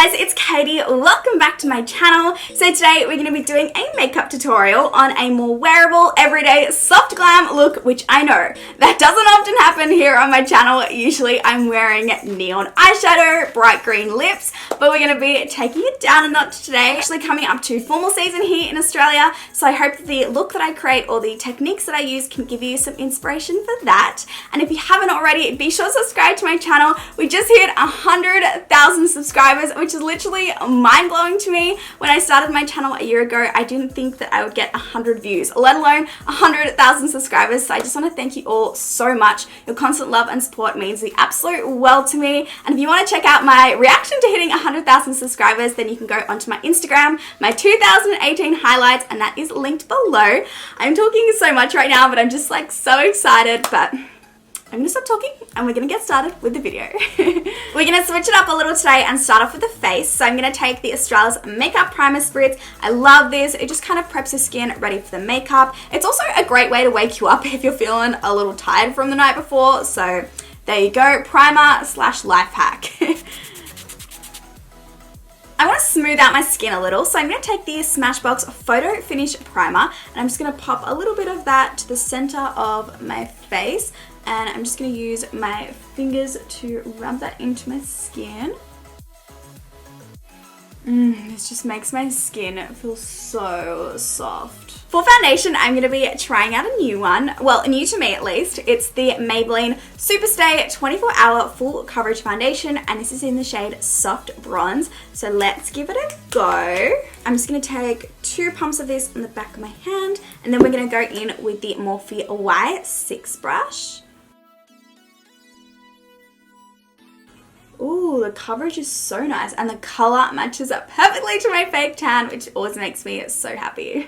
guys, it's Katie. Welcome back to my channel. So today we're going to be doing a makeup tutorial on a more wearable, everyday, soft glam look, which I know that doesn't often happen here on my channel. Usually I'm wearing neon eyeshadow, bright green lips, but we're going to be taking it down a notch today. Actually coming up to formal season here in Australia, so I hope that the look that I create or the techniques that I use can give you some inspiration for that. And if you haven't already, be sure to subscribe to my channel. We just hit 100,000 subscribers, which is literally mind-blowing to me. When I started my channel a year ago, I didn't think that I would get 100 views, let alone 100,000 subscribers. So I just want to thank you all so much. Your constant love and support means the absolute world to me. And if you want to check out my reaction to hitting 100,000 subscribers, then you can go onto my Instagram, my 2018 highlights, and that is linked below. I'm talking so much right now, but I'm just like so excited, but I'm gonna stop talking and we're gonna get started with the video. We're gonna switch it up a little today and start off with the face. So I'm gonna take the Australis Makeup Primer Spritz. I love this. It just kind of preps your skin ready for the makeup. It's also a great way to wake you up if you're feeling a little tired from the night before. So there you go, primer / life hack. I want to smooth out my skin a little, so I'm going to take the Smashbox Photo Finish Primer and I'm just going to pop a little bit of that to the center of my face, and I'm just going to use my fingers to rub that into my skin. This just makes my skin feel so soft. For foundation, I'm going to be trying out a new one. Well, new to me at least. It's the Maybelline Superstay 24-Hour Full Coverage Foundation, and this is in the shade Soft Bronze. So let's give it a go. I'm just going to take 2 pumps of this on the back of my hand, and then we're going to go in with the Morphe Y6 brush. Ooh, the coverage is so nice, and the color matches up perfectly to my fake tan, which always makes me so happy.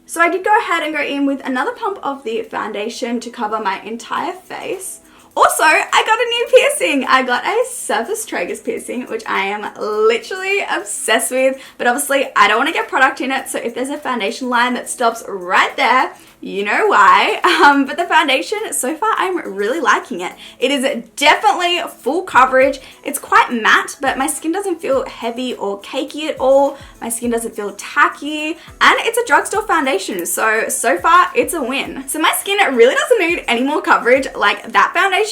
So I did go ahead and go in with another pump of the foundation to cover my entire face. Also, I got a new piercing. I got a surface tragus piercing, which I am literally obsessed with, but obviously I don't want to get product in it, so if there's a foundation line that stops right there, you know why. But the foundation, so far I'm really liking it. It is definitely full coverage. It's quite matte, but my skin doesn't feel heavy or cakey at all. My skin doesn't feel tacky, and it's a drugstore foundation, so far it's a win. So my skin really doesn't need any more coverage. Like, that foundation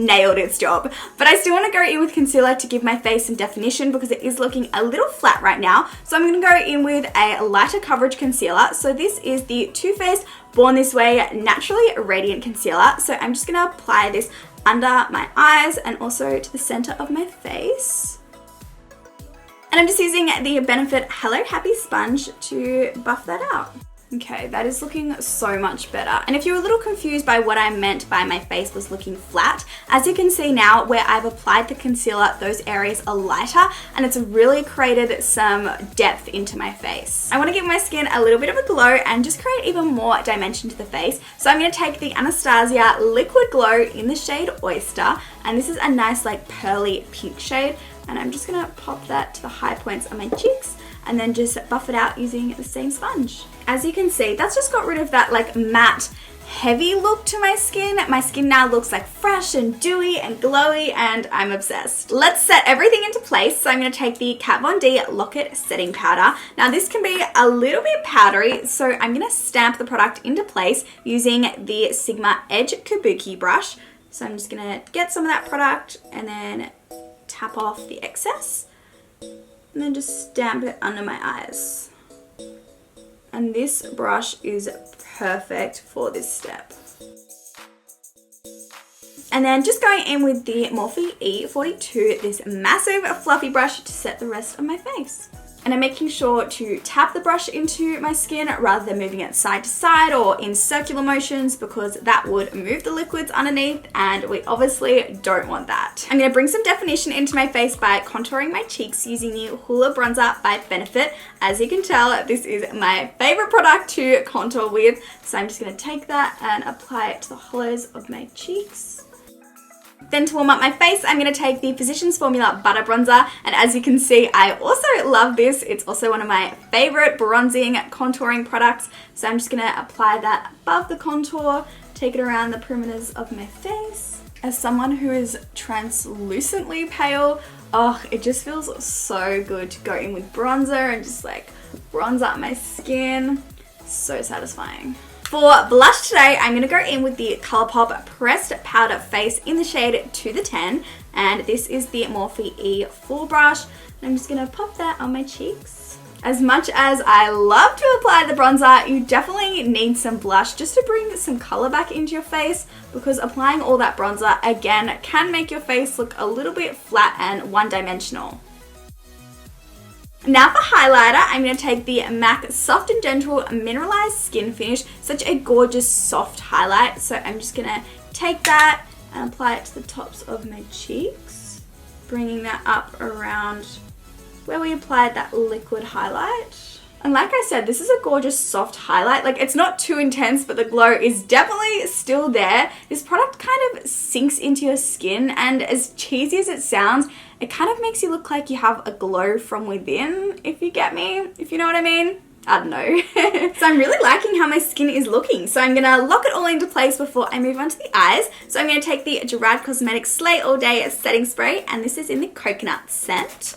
nailed its job. But I still want to go in with concealer to give my face some definition because it is looking a little flat right now. So I'm going to go in with a lighter coverage concealer. So this is the Too Faced Born This Way Naturally Radiant Concealer. So I'm just going to apply this under my eyes and also to the center of my face. And I'm just using the Benefit Hello Happy Sponge to buff that out. Okay, that is looking so much better. And if you're a little confused by what I meant by my face was looking flat, as you can see now where I've applied the concealer, those areas are lighter and it's really created some depth into my face. I want to give my skin a little bit of a glow and just create even more dimension to the face. So I'm going to take the Anastasia Liquid Glow in the shade Oyster, and this is a nice like pearly pink shade, and I'm just going to pop that to the high points on my cheeks and then just buff it out using the same sponge. As you can see, that's just got rid of that like matte, heavy look to my skin. My skin now looks like fresh and dewy and glowy, and I'm obsessed. Let's set everything into place. So I'm going to take the Kat Von D Lock-It Setting Powder. Now this can be a little bit powdery, so I'm going to stamp the product into place using the Sigma Edge Kabuki brush. So I'm just going to get some of that product and then tap off the excess, and then just stamp it under my eyes. And this brush is perfect for this step. And then just going in with the Morphe E42, this massive fluffy brush to set the rest of my face. And I'm making sure to tap the brush into my skin rather than moving it side to side or in circular motions, because that would move the liquids underneath and we obviously don't want that. I'm going to bring some definition into my face by contouring my cheeks using the Hoola bronzer by Benefit. As you can tell, this is my favorite product to contour with. So I'm just going to take that and apply it to the hollows of my cheeks. Then to warm up my face, I'm going to take the Physicians Formula Butter Bronzer, and as you can see, I also love this. It's also one of my favorite bronzing contouring products, so I'm just going to apply that above the contour, take it around the perimeters of my face. As someone who is translucently pale, Oh, it just feels so good to go in with bronzer and just like bronze up my skin. So satisfying. For blush today, I'm going to go in with the Colourpop Pressed Powder Face in the shade To The Ten. And this is the Morphe E4 brush. And I'm just going to pop that on my cheeks. As much as I love to apply the bronzer, you definitely need some blush just to bring some color back into your face, because applying all that bronzer, again, can make your face look a little bit flat and one-dimensional. Now for highlighter, I'm going to take the MAC Soft and Gentle Mineralized Skin Finish. Such a gorgeous soft highlight. So I'm just going to take that and apply it to the tops of my cheeks, bringing that up around where we applied that liquid highlight. And like I said, this is a gorgeous soft highlight. Like, it's not too intense, but the glow is definitely still there. This product kind of sinks into your skin, and as cheesy as it sounds, it kind of makes you look like you have a glow from within, if you get me, if you know what I mean. I don't know. So I'm really liking how my skin is looking. So I'm going to lock it all into place before I move on to the eyes. So I'm going to take the Gerard Cosmetics Slay All Day Setting Spray, and this is in the coconut scent.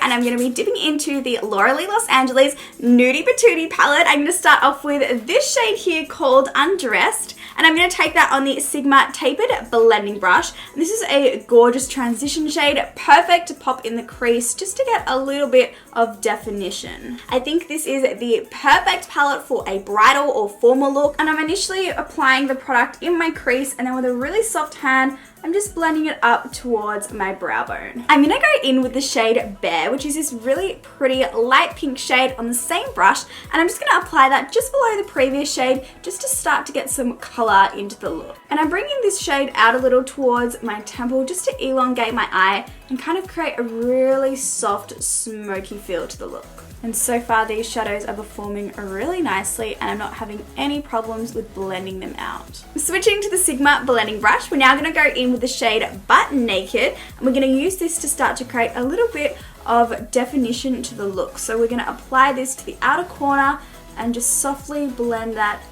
And I'm going to be dipping into the L'Oreal Los Angeles Nudie Patootie palette. I'm going to start off with this shade here called Undressed. And I'm going to take that on the Sigma Tapered Blending Brush. And this is a gorgeous transition shade, perfect to pop in the crease just to get a little bit of definition. I think this is the perfect palette for a bridal or formal look. And I'm initially applying the product in my crease, and then with a really soft hand, I'm just blending it up towards my brow bone. I'm gonna go in with the shade Bear, which is this really pretty light pink shade on the same brush, and I'm just gonna apply that just below the previous shade just to start to get some color into the look. And I'm bringing this shade out a little towards my temple just to elongate my eye and kind of create a really soft, smoky feel to the look. And so far these shadows are performing really nicely, and I'm not having any problems with blending them out. Switching to the Sigma blending brush, we're now going to go in with the shade Butt Naked, and we're going to use this to start to create a little bit of definition to the look. So we're going to apply this to the outer corner and just softly blend that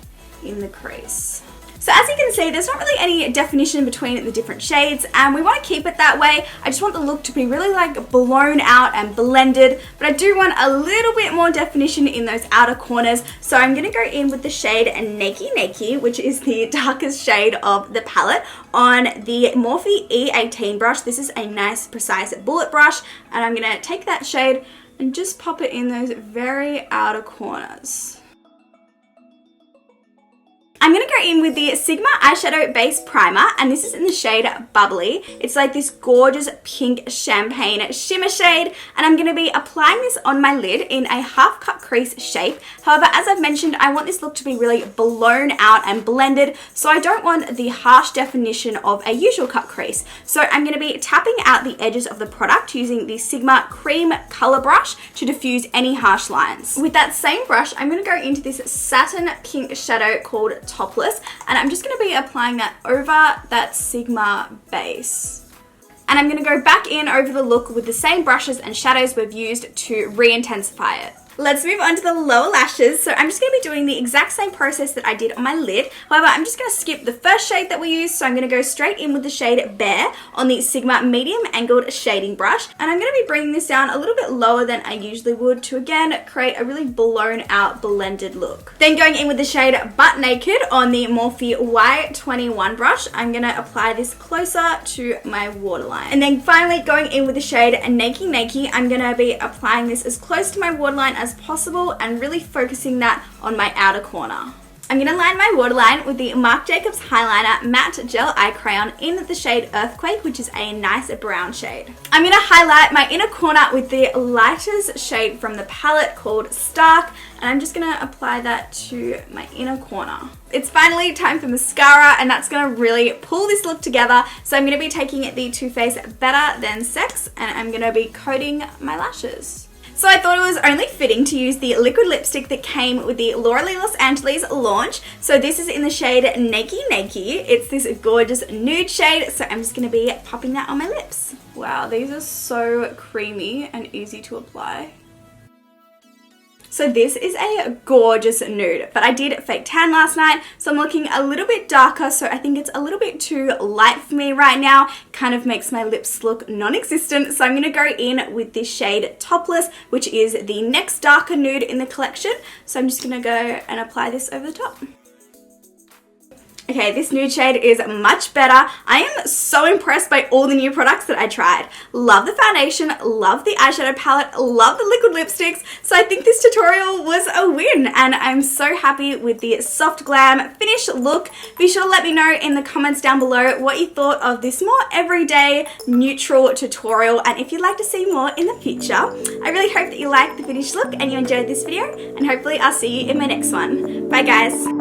in the crease. So as you can see, there's not really any definition between the different shades, and we want to keep it that way. I just want the look to be really like blown out and blended, but I do want a little bit more definition in those outer corners. So I'm going to go in with the shade Nakey, which is the darkest shade of the palette, on the Morphe E18 brush. This is a nice, precise bullet brush, and I'm going to take that shade and just pop it in those very outer corners. I'm going to go in with the Sigma Eyeshadow Base Primer, and this is in the shade Bubbly. It's like this gorgeous pink champagne shimmer shade, and I'm going to be applying this on my lid in a half cut crease shape. However, as I've mentioned, I want this look to be really blown out and blended, so I don't want the harsh definition of a usual cut crease. So I'm going to be tapping out the edges of the product using the Sigma Cream Color Brush to diffuse any harsh lines. With that same brush, I'm going to go into this satin pink shadow called Topless, and I'm just going to be applying that over that Sigma base. And I'm going to go back in over the look with the same brushes and shadows we've used to re-intensify it. Let's move on to the lower lashes. So I'm just going to be doing the exact same process that I did on my lid. However, I'm just going to skip the first shade that we used. So I'm going to go straight in with the shade Bear on the Sigma Medium Angled Shading Brush. And I'm going to be bringing this down a little bit lower than I usually would to, again, create a really blown out blended look. Then going in with the shade Butt Naked on the Morphe Y21 brush, I'm going to apply this closer to my waterline. And then finally going in with the shade Nakey, I'm going to be applying this as close to my waterline as possible and really focusing that on my outer corner. I'm going to line my waterline with the Marc Jacobs Highliner Matte Gel Eye Crayon in the shade Earthquake, which is a nice brown shade. I'm going to highlight my inner corner with the lightest shade from the palette called Stark, and I'm just going to apply that to my inner corner. It's finally time for mascara, and that's going to really pull this look together. So I'm going to be taking the Too Faced Better Than Sex, and I'm going to be coating my lashes. So I thought it was only fitting to use the liquid lipstick that came with the L'Oreal Los Angeles launch. So this is in the shade Nakey. It's this gorgeous nude shade, so I'm just going to be popping that on my lips. Wow, these are so creamy and easy to apply. So this is a gorgeous nude, but I did fake tan last night, so I'm looking a little bit darker, so I think it's a little bit too light for me right now. Kind of makes my lips look non-existent, so I'm going to go in with this shade Topless, which is the next darker nude in the collection. So I'm just going to go and apply this over the top. Okay, this nude shade is much better. I am so impressed by all the new products that I tried. Love the foundation, love the eyeshadow palette, love the liquid lipsticks. So I think this tutorial was a win, and I'm so happy with the soft glam finished look. Be sure to let me know in the comments down below what you thought of this more everyday neutral tutorial, and if you'd like to see more in the future. I really hope that you liked the finished look and you enjoyed this video, and hopefully I'll see you in my next one. Bye guys.